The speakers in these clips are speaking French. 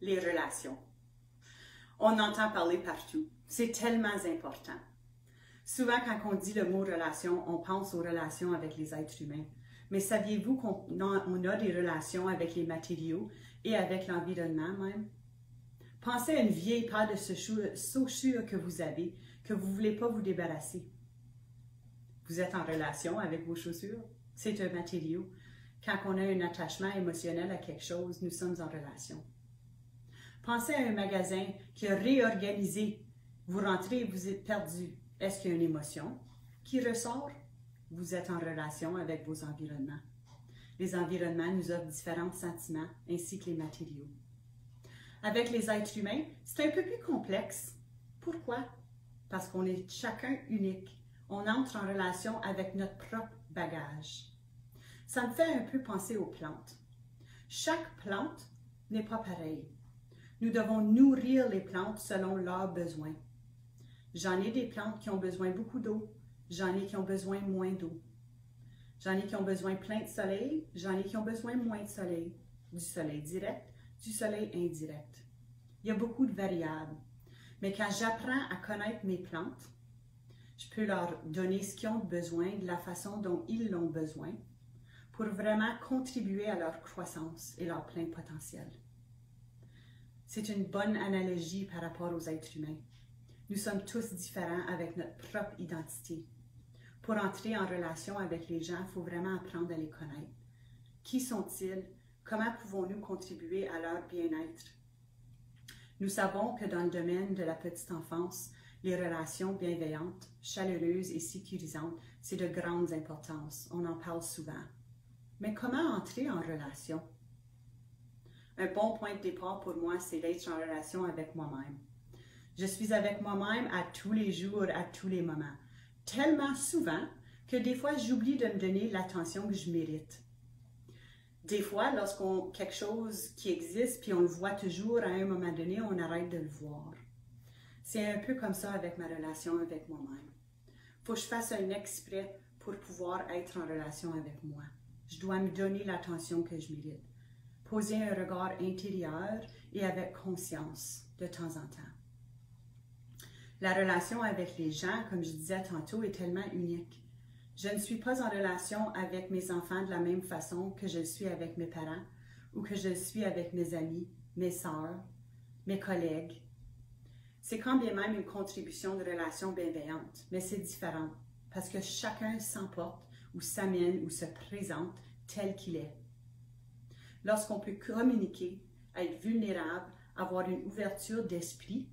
les relations. On entend parler partout. C'est tellement important. Souvent, quand on dit le mot relation, on pense aux relations avec les êtres humains. Mais saviez-vous qu'on a des relations avec les matériaux et avec l'environnement même? Pensez à une vieille paire de chaussures que vous avez, que vous ne voulez pas vous débarrasser. Vous êtes en relation avec vos chaussures. C'est un matériau. Quand on a un attachement émotionnel à quelque chose, nous sommes en relation. Pensez à un magasin qui a réorganisé. Vous rentrez et vous êtes perdu. Est-ce qu'il y a une émotion qui ressort? Vous êtes en relation avec vos environnements. Les environnements nous offrent différents sentiments ainsi que les matériaux. Avec les êtres humains, c'est un peu plus complexe. Pourquoi? Parce qu'on est chacun unique. On entre en relation avec notre propre bagage. Ça me fait un peu penser aux plantes. Chaque plante n'est pas pareille. Nous devons nourrir les plantes selon leurs besoins. J'en ai des plantes qui ont besoin beaucoup d'eau. J'en ai qui ont besoin moins d'eau. J'en ai qui ont besoin plein de soleil. J'en ai qui ont besoin moins de soleil. Du soleil direct, du soleil indirect. Il y a beaucoup de variables. Mais quand j'apprends à connaître mes plantes, je peux leur donner ce qu'ils ont besoin de la façon dont ils l'ont besoin pour vraiment contribuer à leur croissance et leur plein potentiel. C'est une bonne analogie par rapport aux êtres humains. Nous sommes tous différents avec notre propre identité. Pour entrer en relation avec les gens, il faut vraiment apprendre à les connaître. Qui sont-ils? Comment pouvons-nous contribuer à leur bien-être? Nous savons que dans le domaine de la petite enfance, les relations bienveillantes, chaleureuses et sécurisantes, c'est de grande importance. On en parle souvent. Mais comment entrer en relation? Un bon point de départ pour moi, c'est d'être en relation avec moi-même. Je suis avec moi-même à tous les jours, à tous les moments. Tellement souvent que des fois, j'oublie de me donner l'attention que je mérite. Des fois, lorsqu'on quelque chose qui existe, puis on le voit toujours, à un moment donné, on arrête de le voir. C'est un peu comme ça avec ma relation avec moi-même. Il faut que je fasse un exprès pour pouvoir être en relation avec moi. Je dois me donner l'attention que je mérite. Poser un regard intérieur et avec conscience de temps en temps. La relation avec les gens, comme je disais tantôt, est tellement unique. Je ne suis pas en relation avec mes enfants de la même façon que je le suis avec mes parents ou que je le suis avec mes amis, mes sœurs, mes collègues. C'est quand bien même une contribution de relation bienveillante, mais c'est différent parce que chacun s'emporte ou s'amène ou se présente tel qu'il est. Lorsqu'on peut communiquer, être vulnérable, avoir une ouverture d'esprit,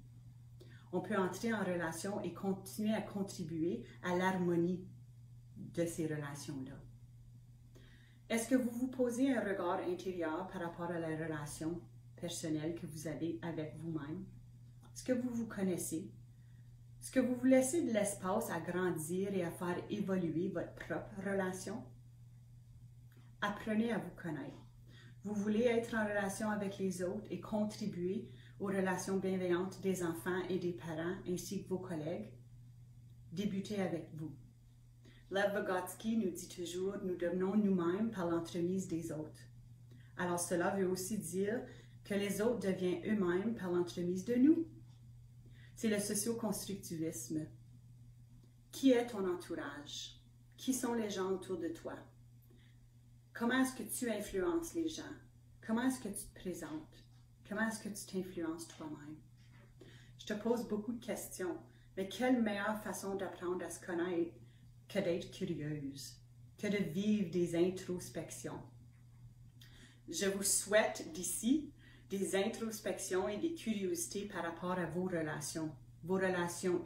on peut entrer en relation et continuer à contribuer à l'harmonie de ces relations-là. Est-ce que vous vous posez un regard intérieur par rapport à la relation personnelle que vous avez avec vous-même? Est-ce que vous vous connaissez? Est-ce que vous vous laissez de l'espace à grandir et à faire évoluer votre propre relation? Apprenez à vous connaître. Vous voulez être en relation avec les autres et contribuer aux relations bienveillantes des enfants et des parents ainsi que vos collègues? Débutez avec vous. Lev Vygotsky nous dit toujours « Nous devenons nous-mêmes par l'entremise des autres ». Alors cela veut aussi dire que les autres deviennent eux-mêmes par l'entremise de nous. C'est le socio-constructivisme. Qui est ton entourage? Qui sont les gens autour de toi? Comment est-ce que tu influences les gens? Comment est-ce que tu te présentes? Comment est-ce que tu t'influences toi-même? Je te pose beaucoup de questions, mais quelle meilleure façon d'apprendre à se connaître que d'être curieuse, que de vivre des introspections? Je vous souhaite d'ici des introspections et des curiosités par rapport à vos relations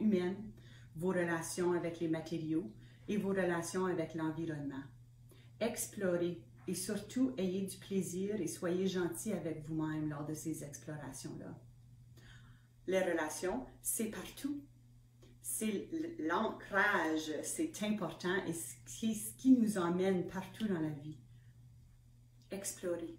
humaines, vos relations avec les matériaux et vos relations avec l'environnement. Explorez et surtout ayez du plaisir et soyez gentils avec vous-même lors de ces explorations-là. Les relations, c'est partout. C'est l'ancrage, c'est important et c'est ce qui nous emmène partout dans la vie. Explorez.